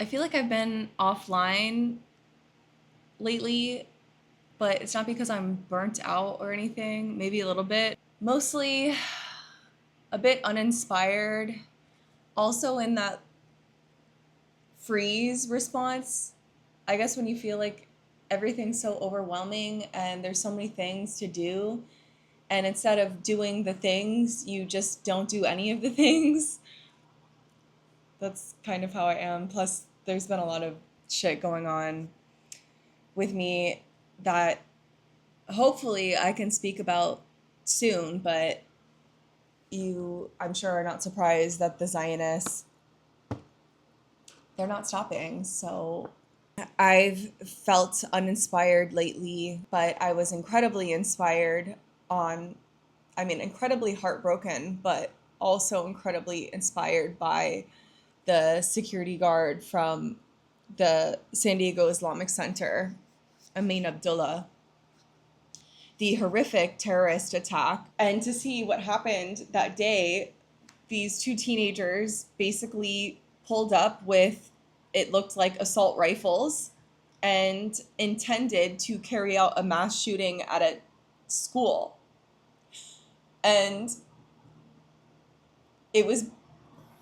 I feel like I've been offline lately, but it's not because I'm burnt out or anything, maybe a little bit. Mostly a bit uninspired. Also, in that freeze response, I guess when you feel like everything's so overwhelming and there's so many things to do, and instead of doing the things, you just don't do any of the things. That's kind of how I am. Plus, there's been a lot of shit going on with me that hopefully I can speak about soon, but I'm sure, are not surprised that the Zionists, they're not stopping. So I've felt uninspired lately, but I was incredibly inspired on, incredibly heartbroken, but also incredibly inspired by the security guard from the San Diego Islamic Center, Amin Abdullah, the horrific terrorist attack. And to see what happened that day, these two teenagers basically pulled up with, it looked like, assault rifles and intended to carry out a mass shooting at a school. And it was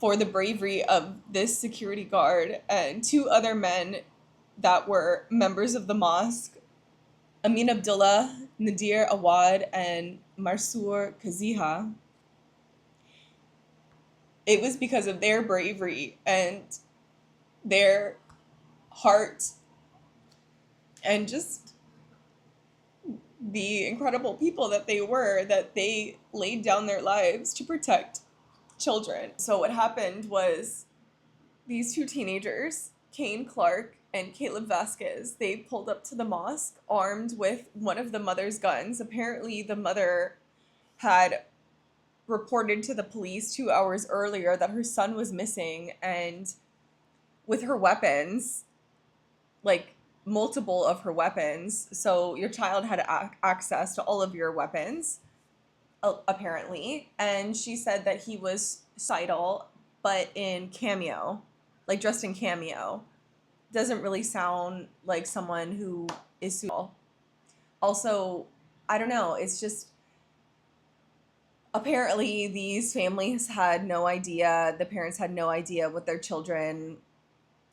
for the bravery of this security guard and two other men that were members of the mosque, Amin Abdullah, Nadir Awad, and Marsoor Kaziha. It was because of their bravery and their heart and just the incredible people that they were, that they laid down their lives to protect children. So what happened was these two teenagers, Kane Clark and Caleb Vasquez, they pulled up to the mosque armed with one of the mother's guns. Apparently the mother had reported to the police 2 hours earlier that her son was missing, and with her weapons, like multiple of her weapons. So your child had access to all of your weapons, apparently. And she said that he was Seidel, but in cameo, like dressed in cameo. Doesn't really sound like someone who is suitable. Also, I don't know, it's just apparently these families had no idea, the parents had no idea what their children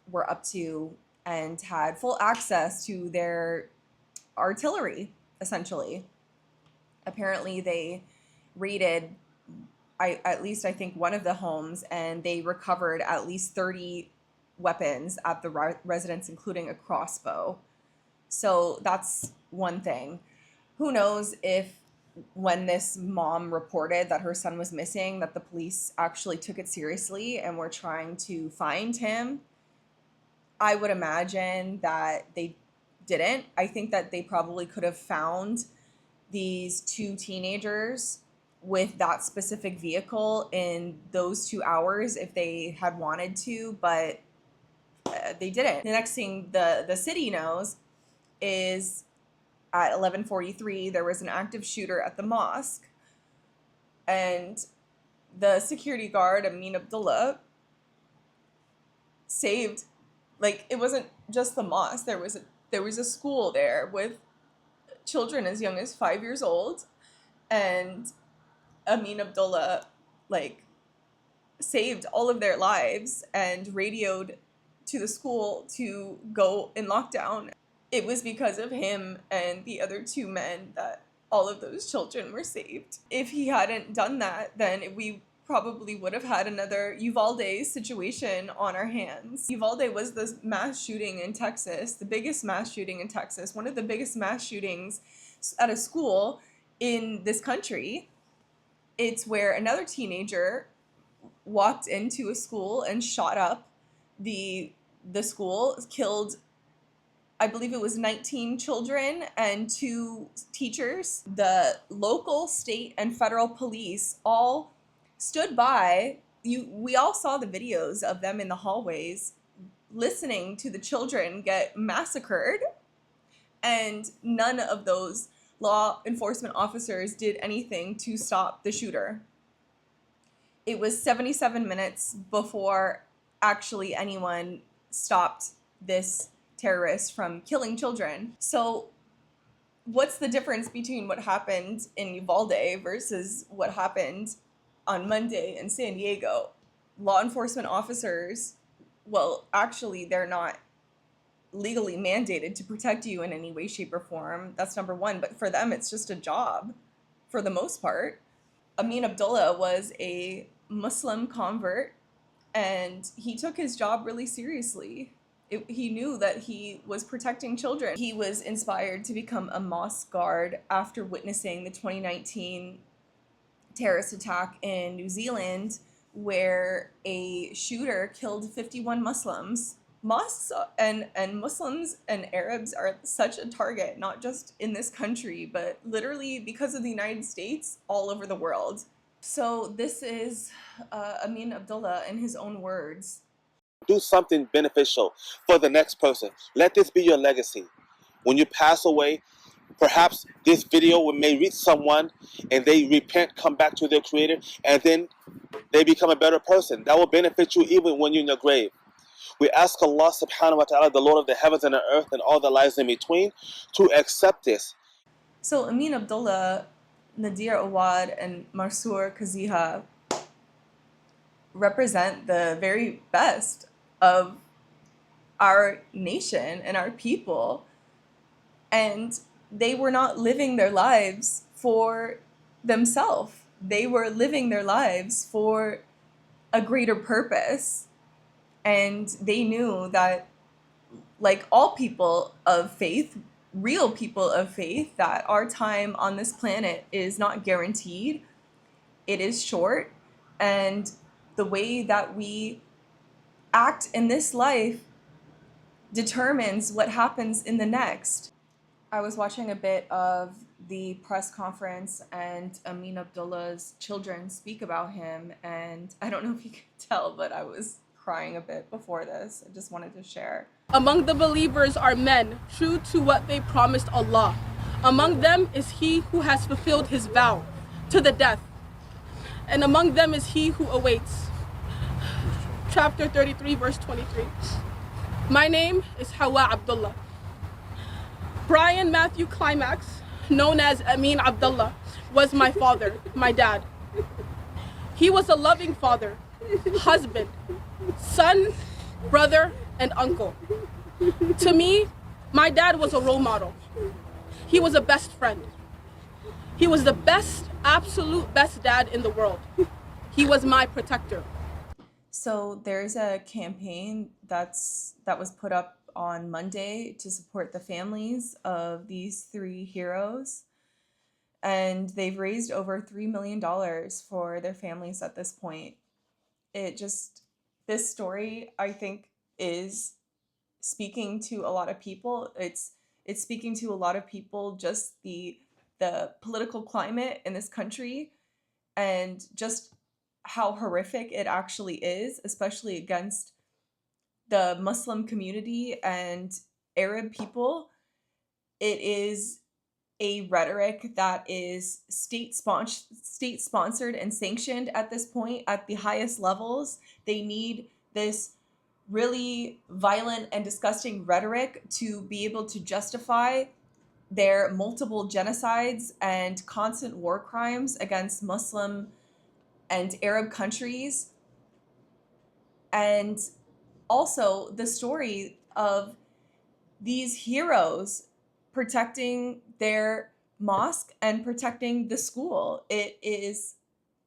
were up to and had full access to their artillery, essentially. Apparently, they raided, at least I think, one of the homes, and they recovered at least 30 weapons at the residence, including a crossbow. So that's one thing. Who knows if when this mom reported that her son was missing, that the police actually took it seriously and were trying to find him. I would imagine that they didn't. I think that they probably could have found these two teenagers with that specific vehicle in those 2 hours if they had wanted to, but they didn't. The next thing the city knows is at 11:43 there was an active shooter at the mosque, and the security guard Amin Abdullah saved, like, it wasn't just the mosque, there was a school there with children as young as 5 years old, and Amin Abdullah, like, saved all of their lives and radioed to the school to go in lockdown. It was because of him and the other two men that all of those children were saved. If he hadn't done that, then we probably would have had another Uvalde situation on our hands. Uvalde was the mass shooting in Texas, the biggest mass shooting in Texas, one of the biggest mass shootings at a school in this country. It's where another teenager walked into a school and shot up the school, killed, I believe it was 19 children and two teachers. The local, state, and federal police all stood by. We all saw the videos of them in the hallways listening to the children get massacred, and none of those law enforcement officers did anything to stop the shooter. It was 77 minutes before actually anyone stopped this terrorist from killing children. So what's the difference between what happened in Uvalde versus what happened on Monday in San Diego? Law enforcement officers, well, actually, they're not legally mandated to protect you in any way, shape, or form. That's number one. But for them, it's just a job for the most part. Amin Abdullah was a Muslim convert and he took his job really seriously. He knew that he was protecting children. He was inspired to become a mosque guard after witnessing the 2019 terrorist attack in New Zealand, where a shooter killed 51 Muslims. Mosques and Muslims and Arabs are such a target, not just in this country, but literally because of the United States, all over the world. So this is Amin Abdullah in his own words. Do something beneficial for the next person. Let this be your legacy. When you pass away, perhaps this video may reach someone and they repent, come back to their creator, and then they become a better person. That will benefit you even when you're in your grave. We ask Allah subhanahu wa ta'ala, the Lord of the heavens and the earth and all that lies in between, to accept this. So Amin Abdullah, Nadir Awad, and Mansour Kaziha represent the very best of our nation and our people. And they were not living their lives for themselves. They were living their lives for a greater purpose. And they knew that, like all people of faith, real people of faith, that our time on this planet is not guaranteed. It is short. And the way that we act in this life determines what happens in the next. I was watching a bit of the press conference and Amin Abdullah's children speak about him, and I don't know if you can tell, but I was crying a bit before this. I just wanted to share. Among the believers are men true to what they promised Allah. Among them is he who has fulfilled his vow to the death, and among them is he who awaits. Chapter 33, verse 23. My name is Hawa Abdullah. Brian Matthew Climax, known as Amin Abdullah, was my father, my dad. He was a loving father, husband, son, brother, and uncle. To me, my dad was a role model. He was a best friend. He was the best, absolute best dad in the world. He was my protector. So there's a campaign that was put up on Monday to support the families of these three heroes. And they've raised over $3 million for their families at this point. This story, I think, is speaking to a lot of people. It's speaking to a lot of people, just the political climate in this country and just how horrific it actually is, especially against the Muslim community and Arab people. It is a rhetoric that is state-sponsored and sanctioned at this point at the highest levels. They need this really violent and disgusting rhetoric to be able to justify their multiple genocides and constant war crimes against Muslim and Arab countries. And also the story of these heroes protecting their mosque and protecting the school. It is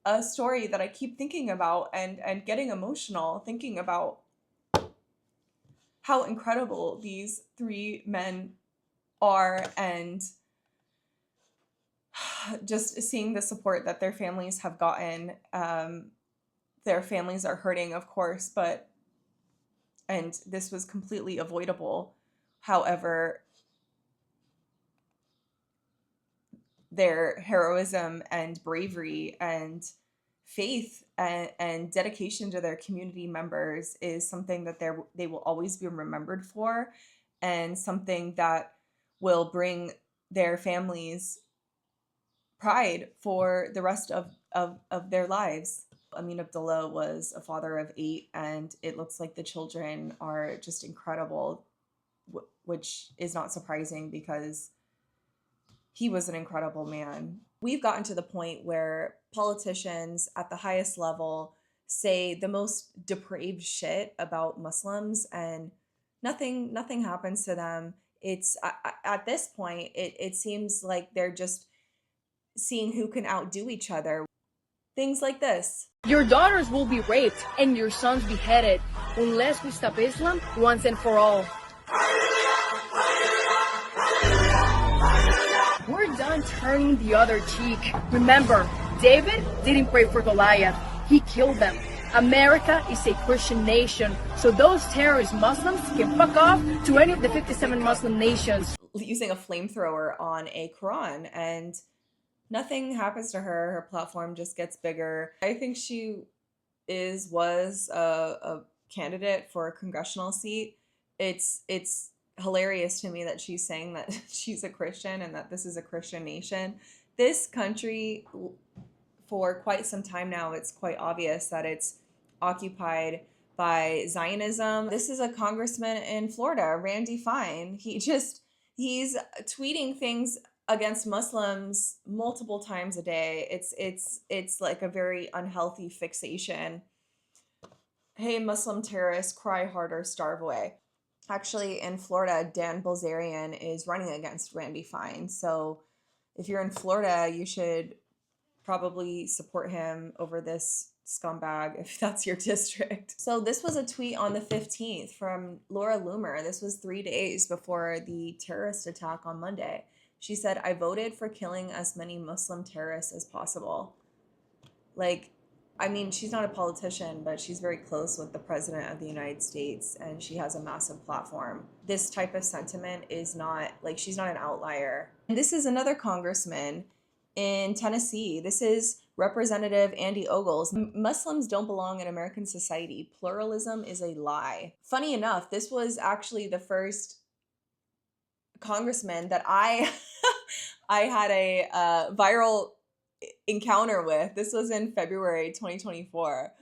a story that I keep thinking about and getting emotional thinking about how incredible these three men are, and just seeing the support that their families have gotten. Their families are hurting, of course, and this was completely avoidable. However, their heroism and bravery and faith and dedication to their community members is something that they will always be remembered for, and something that will bring their families pride for the rest of their lives. Amin Abdullah was a father of 8, and it looks like the children are just incredible, which is not surprising because he was an incredible man. We've gotten to the point where politicians at the highest level say the most depraved shit about Muslims, and nothing happens to them. It's at this point, it seems like they're just seeing who can outdo each other. Things like this. Your daughters will be raped and your sons beheaded unless we stop Islam once and for all. We're done turning the other cheek. Remember, David didn't pray for Goliath. He killed them. America is a Christian nation, so those terrorist Muslims can fuck off to any of the 57 Muslim nations. Using a flamethrower on a Quran, and nothing happens to her. Her platform just gets bigger. I think she was a candidate for a congressional seat. It's hilarious to me that she's saying that she's a Christian and that this is a Christian nation. This country, for quite some time now, it's quite obvious that it's occupied by Zionism. This is a congressman in Florida, Randy Fine. He's tweeting things against Muslims multiple times a day. It's like a very unhealthy fixation. Hey, Muslim terrorists, cry harder, starve away. Actually, in Florida, Dan Bilzerian is running against Randy Fine. So if you're in Florida, you should probably support him over this scumbag if that's your district. So this was a tweet on the 15th from Laura Loomer. This was 3 days before the terrorist attack on Monday. She said, "I voted for killing as many Muslim terrorists as possible." Like, I mean, she's not a politician, but she's very close with the president of the United States, and she has a massive platform. This type of sentiment is not, like, she's not an outlier. And this is another congressman in Tennessee. This is Representative Andy Ogles. Muslims don't belong in American society. Pluralism is a lie. Funny enough, this was actually the first congressman that I had a viral encounter with. This was in February 2024,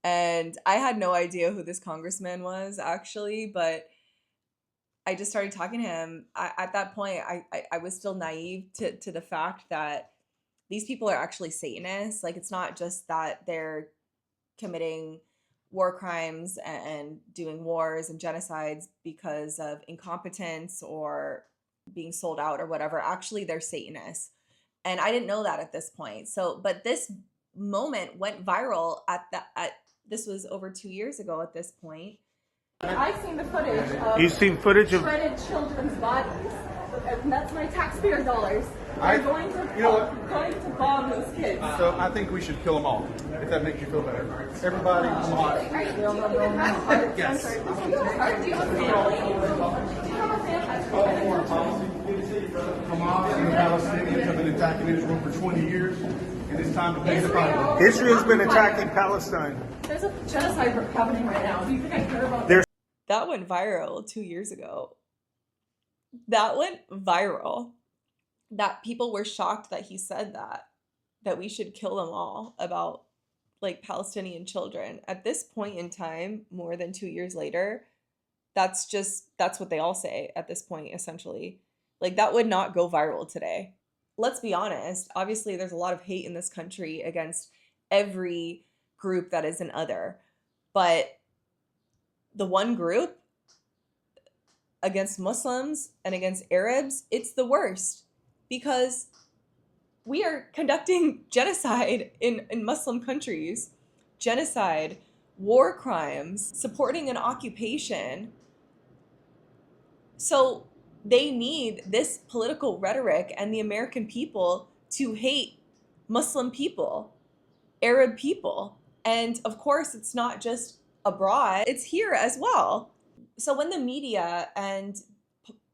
and I had no idea who this congressman was actually, but I just started talking to him. At that point, I was still naive to the fact that these people are actually Satanists. Like, it's not just that they're committing war crimes and doing wars and genocides because of incompetence or being sold out or whatever. Actually, they're Satanists. And I didn't know that at this point. So, but this moment went viral this was over 2 years ago at this point. I've seen the footage of You've seen footage of shredded children's bodies. And that's my taxpayer dollars. I'm going to bomb those kids. So I think we should kill them all, if that makes you feel better. Everybody, come on. Yes. Hamas and the Palestinians have been attacking Israel for 20 years, and it's time to pay the price. Israel's been attacking Palestine. There's a genocide happening right now. Do you think I heard about that? That went viral 2 years ago. That went viral. That people were shocked that he said that we should kill them all about, like, Palestinian children. At this point in time, more than 2 years later, that's what they all say at this point, essentially. Like, that would not go viral today. Let's be honest. Obviously, there's a lot of hate in this country against every group that is an other. But the one group against Muslims and against Arabs, it's the worst, because we are conducting genocide in Muslim countries, genocide, war crimes, supporting an occupation. So they need this political rhetoric and the American people to hate Muslim people, Arab people. And of course, it's not just abroad, it's here as well. So when the media and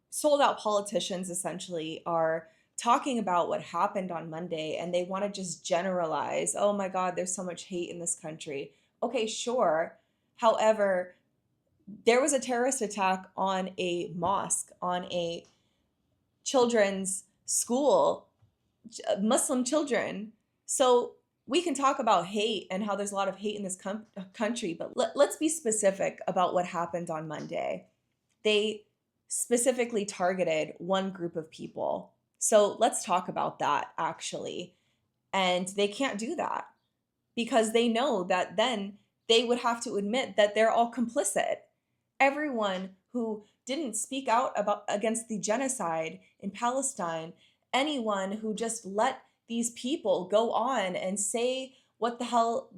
sold out politicians essentially are talking about what happened on Monday, and they want to just generalize, oh my God, there's so much hate in this country. Okay, sure. However, there was a terrorist attack on a mosque, on a children's school Muslim children. So we can talk about hate and how there's a lot of hate in this country, but let's be specific about what happened on Monday. They specifically targeted one group of people. So let's talk about that actually. And they can't do that because they know that then they would have to admit that they're all complicit. Everyone who didn't speak out against the genocide in Palestine, anyone who just let these people go on and say what the hell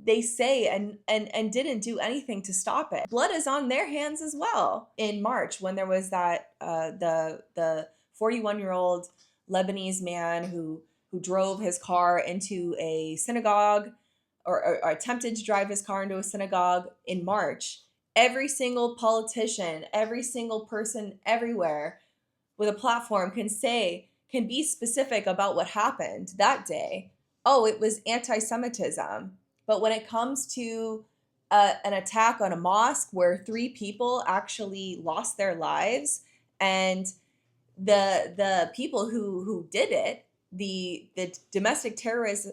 they say and didn't do anything to stop it. Blood is on their hands as well. In March, when there was that the 41-year-old Lebanese man who drove his car into a synagogue or attempted to drive his car into a synagogue in March, every single politician, every single person everywhere with a platform can be specific about what happened that day. Oh, it was anti-Semitism. But when it comes to an attack on a mosque where 3 people actually lost their lives, and the people who did it, the domestic terrorists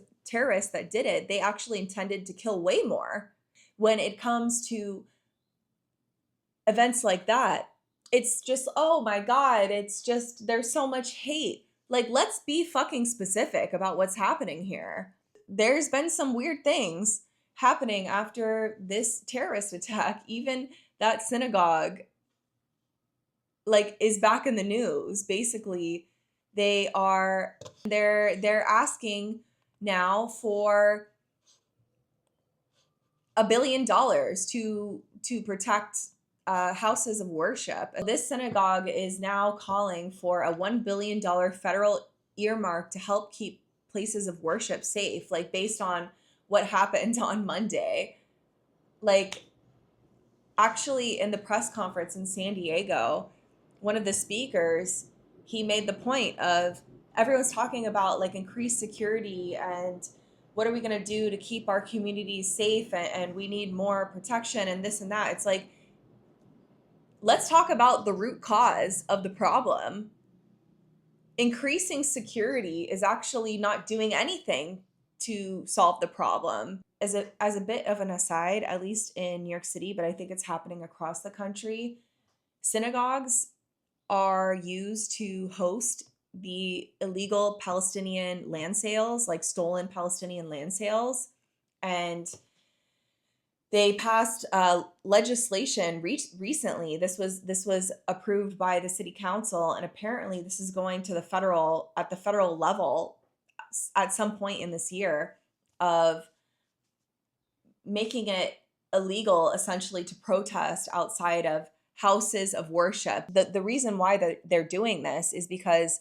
that did it, they actually intended to kill way more. When it comes to events like that, it's just, oh my God, it's just, there's so much hate. Like, let's be fucking specific about what's happening here. There's been some weird things happening after this terrorist attack. Even that synagogue, like, is back in the news. Basically, they're asking now for $1 billion to protect houses of worship. This synagogue is now calling for a $1 billion federal earmark to help keep places of worship safe, like based on what happened on Monday. Like, actually, in the press conference in San Diego, one of the speakers, he made the point of, everyone's talking about like increased security and what are we going to do to keep our communities safe, and we need more protection and this and that. It's like, let's talk about the root cause of the problem. Increasing security is actually not doing anything to solve the problem. As a bit of an aside, at least in New York City, but I think it's happening across the country, synagogues are used to host the illegal Palestinian land sales, like stolen Palestinian land sales. And they passed legislation recently. This was approved by the city council, and apparently this is going to the federal level at some point in this year, of making it illegal essentially to protest outside of houses of worship. The reason why they're doing this is because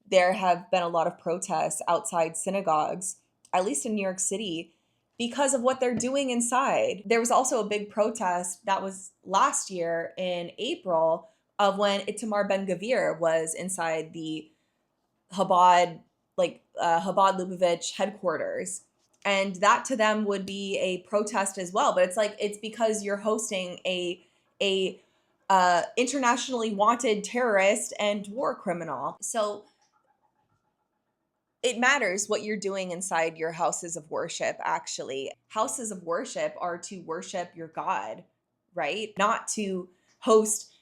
there have been a lot of protests outside synagogues, at least in New York City, because of what they're doing inside. There was also a big protest that was last year in April of when Itamar Ben-Gvir was inside the Chabad Lubavitch headquarters. And that to them would be a protest as well. But it's like, it's because you're hosting a internationally wanted terrorist and war criminal. So it matters what you're doing inside your houses of worship, actually. Houses of worship are to worship your God, right? Not to host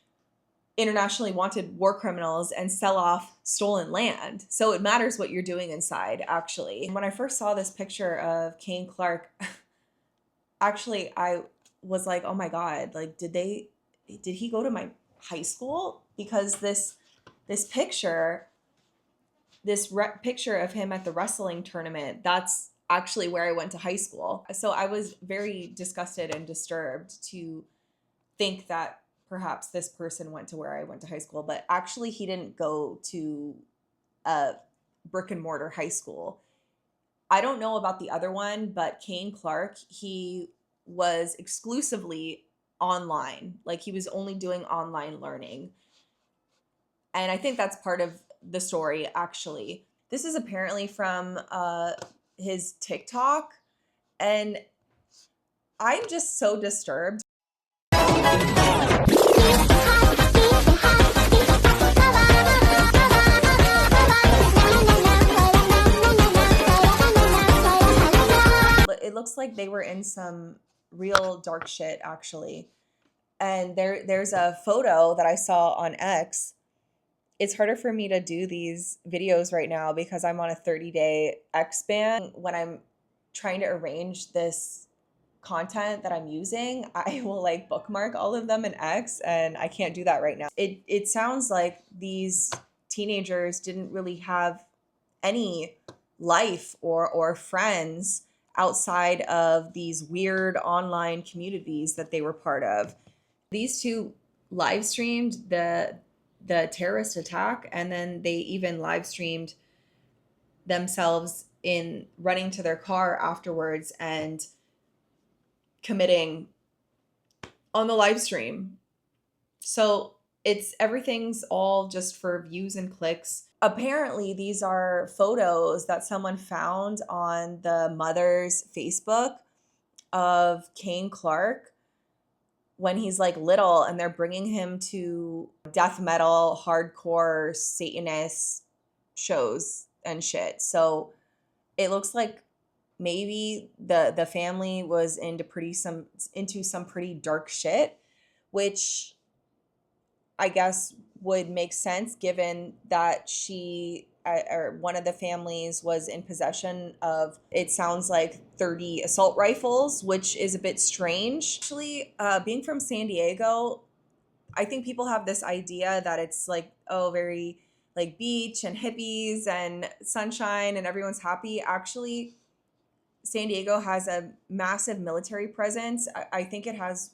internationally wanted war criminals and sell off stolen land. So it matters what you're doing inside, actually. When I first saw this picture of Kane Clark, actually, I was like, oh my God, like, did he go to my high school? Because this picture of him at the wrestling tournament, that's actually where I went to high school. So I was very disgusted and disturbed to think that perhaps this person went to where I went to high school, but actually he didn't go to a brick and mortar high school. I don't know about the other one, but Kane Clark, he was exclusively online. Like, he was only doing online learning. And I think that's part of the story, actually. This is apparently from his TikTok, and I'm just so disturbed. they were in some real dark shit actually. And there's a photo that I saw on X. It's harder for me to do these videos right now because I'm on a 30-day X ban. When I'm trying to arrange this content that I'm using, I will like bookmark all of them in X, and I can't do that right now. It sounds like these teenagers didn't really have any life or friends outside of these weird online communities that they were part of. These two live streamed the terrorist attack, and then they even live streamed themselves in running to their car afterwards and committing on the live stream. So everything's all just for views and clicks. Apparently, these are photos that someone found on the mother's Facebook of Kane Clark when he's like little, and they're bringing him to death metal, hardcore, Satanist shows and shit. So it looks like maybe the family was into some pretty dark shit, which I guess would make sense given that she or one of the families was in possession of, it sounds like, 30 assault rifles, which is a bit strange. Actually, being from San Diego, I think people have this idea that it's like, oh, very like beach and hippies and sunshine and everyone's happy. Actually, San Diego has a massive military presence. I think it has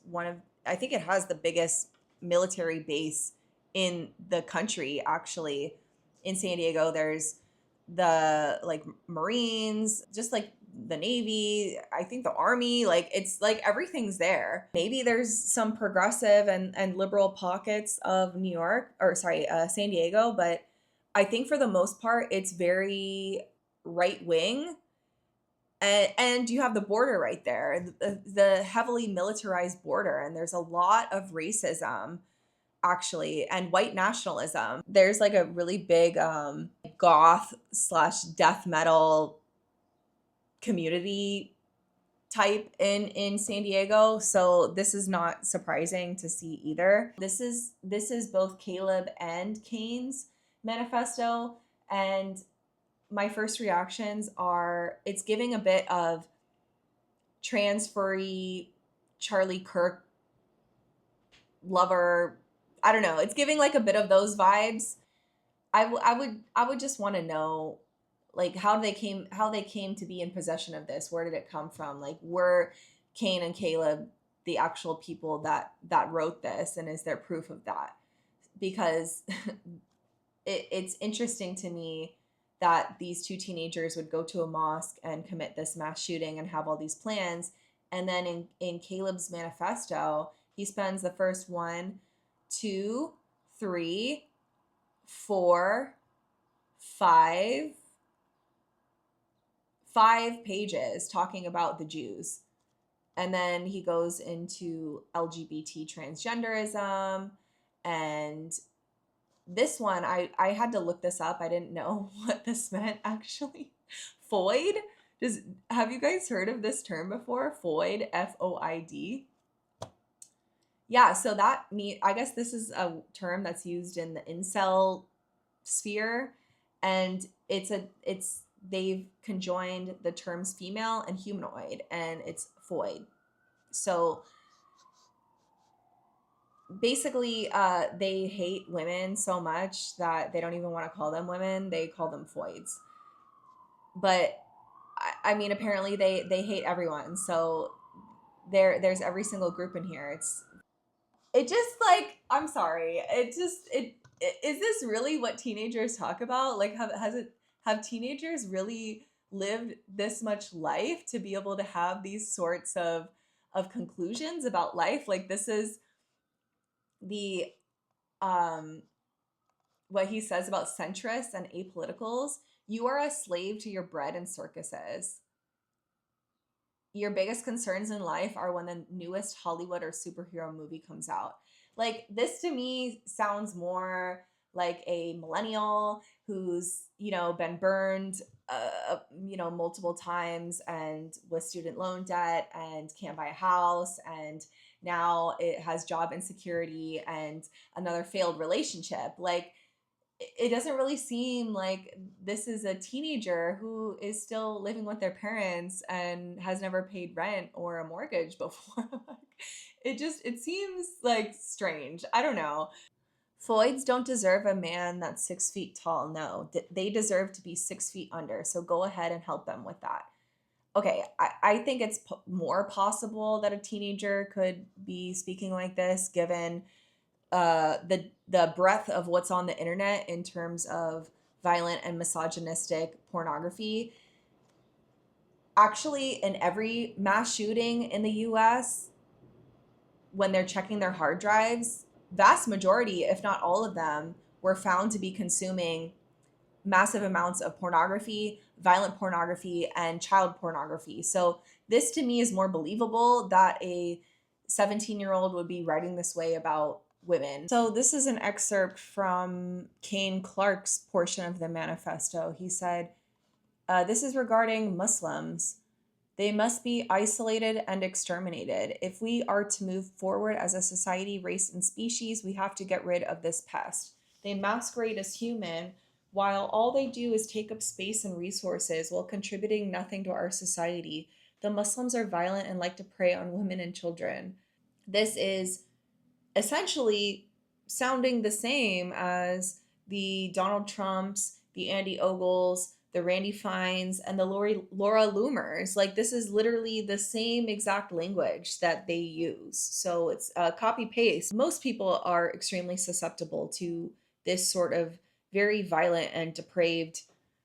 I think it has the biggest military base in the country, actually. In San Diego, there's the like Marines, just like the Navy, I think the Army, like it's like everything's there. Maybe there's some progressive and liberal pockets of New York, or sorry, San Diego, but I think for the most part, it's very right wing. And you have the border right there, the heavily militarized border, and there's a lot of racism actually and white nationalism. There's like a really big goth slash death metal community type in San Diego, so this is not surprising to see either. This is both Caleb and Kane's manifesto, and my first reactions are it's giving a bit of transfery Charlie Kirk lover. I don't know. It's giving like a bit of those vibes. I would just want to know like how they came to be in possession of this. Where did it come from? Like, were Kane and Caleb the actual people that wrote this, and is there proof of that? Because it's interesting to me that these two teenagers would go to a mosque and commit this mass shooting and have all these plans. And then in Caleb's manifesto, he spends the first 1, 2, 3, 4, 5 pages talking about the Jews. And then he goes into LGBT transgenderism, and this one, I had to look this up. I didn't know what this meant actually. Foid? Have you guys heard of this term before? Foid, Foid. Yeah, so I guess this is a term that's used in the incel sphere, and they've conjoined the terms female and humanoid, and it's foid. So basically, they hate women so much that they don't even want to call them women. They call them foids. But I mean, apparently they hate everyone. So there's every single group in here. It just like, I'm sorry. Is this really what teenagers talk about? Like, have teenagers really lived this much life to be able to have these sorts of conclusions about life? Like, this is the what he says about centrists and apoliticals. You are a slave to your bread and circuses. Your biggest concerns in life are when the newest Hollywood or superhero movie comes out. Like, this to me sounds more like a millennial who's, been burned, multiple times and with student loan debt and can't buy a house, and now it has job insecurity and another failed relationship. Like, it doesn't really seem like this is a teenager who is still living with their parents and has never paid rent or a mortgage before. It seems like strange. I don't know. Floyds don't deserve a man that's 6 feet tall. No, they deserve to be 6 feet under. So go ahead and help them with that. Okay, I think it's more possible that a teenager could be speaking like this, given the breadth of what's on the internet in terms of violent and misogynistic pornography. Actually, in every mass shooting in the US, when they're checking their hard drives, vast majority, if not all of them, were found to be consuming massive amounts of pornography, violent pornography, and child pornography. So this to me is more believable that a 17-year-old would be writing this way about women. So this is an excerpt from Kane Clark's portion of the manifesto. He said, this is regarding Muslims. They must be isolated and exterminated. If we are to move forward as a society, race, and species, we have to get rid of this pest. They masquerade as human, while all they do is take up space and resources while contributing nothing to our society. The Muslims are violent and like to prey on women and children. This is essentially sounding the same as the Donald Trumps, the Andy Ogles, the Randy Fines, and the Laura Loomers. Like, this is literally the same exact language that they use. So it's copy paste. Most people are extremely susceptible to this sort of very violent and depraved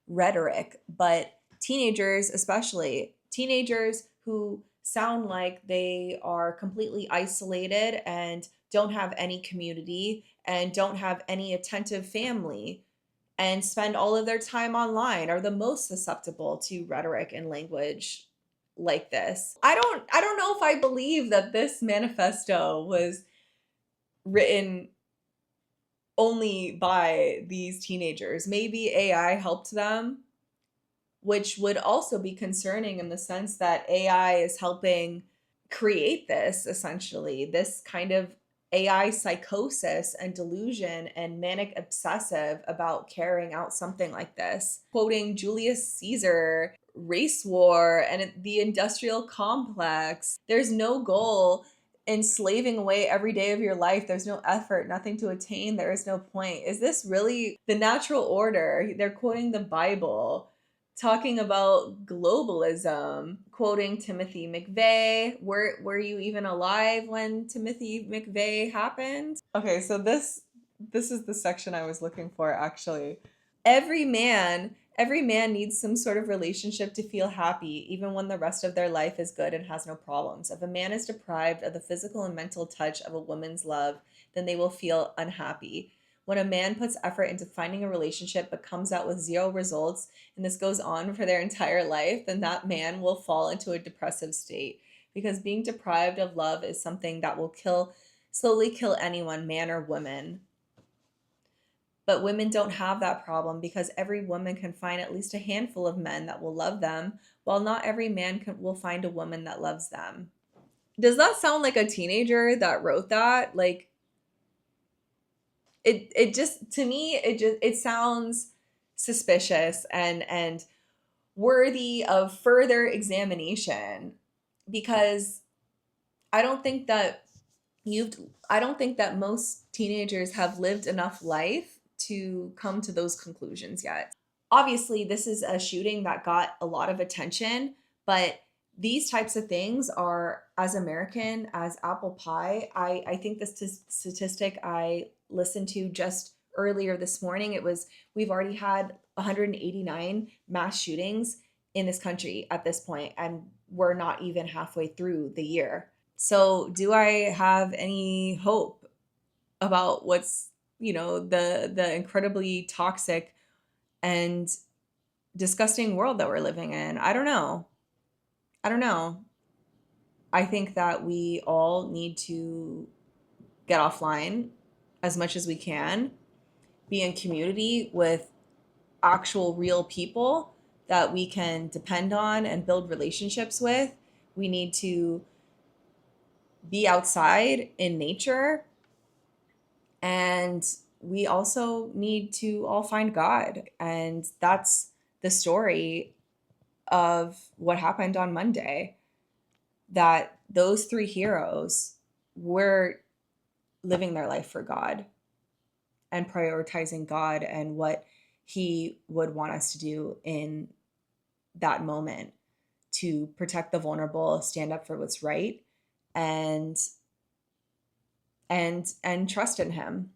rhetoric, but teenagers, especially teenagers who sound like they are completely isolated and don't have any community and don't have any attentive family and spend all of their time online, are the most susceptible to rhetoric and language like this. I don't know if I believe that this manifesto was written only by these teenagers. Maybe AI helped them, which would also be concerning in the sense that AI is helping create this, essentially, this kind of AI psychosis and delusion and manic obsessive about carrying out something like this. Quoting Julius Caesar, race war, and the industrial complex. There's no goal in slaving away every day of your life. There's no effort, nothing to attain. There is no point. Is this really the natural order? They're quoting the Bible, talking about globalism, quoting Timothy McVeigh. Were you even alive when Timothy McVeigh happened? Okay, so this is the section I was looking for, actually. Every man needs some sort of relationship to feel happy, even when the rest of their life is good and has no problems. If a man is deprived of the physical and mental touch of a woman's love, then they will feel unhappy. When a man puts effort into finding a relationship but comes out with zero results, and this goes on for their entire life, then that man will fall into a depressive state, because being deprived of love is something that will slowly kill anyone, man or woman. But women don't have that problem, because every woman can find at least a handful of men that will love them, while not every man will find a woman that loves them. Does that sound like a teenager that wrote that? Like, it just, to me, it sounds suspicious and worthy of further examination, because I don't think that most teenagers have lived enough life to come to those conclusions yet. Obviously, this is a shooting that got a lot of attention, but these types of things are as American as apple pie. I think the statistic I listened to just earlier this morning, we've already had 189 mass shootings in this country at this point, and we're not even halfway through the year. So do I have any hope about what's, the incredibly toxic and disgusting world that we're living in? I don't know. I think that we all need to get offline as much as we can be in community with actual real people that we can depend on and build relationships with. We need to be outside in nature, and we also need to all find God. And that's the story of what happened on Monday, that those three heroes were living their life for God and prioritizing God and what he would want us to do in that moment, to protect the vulnerable, stand up for what's right, and trust in him.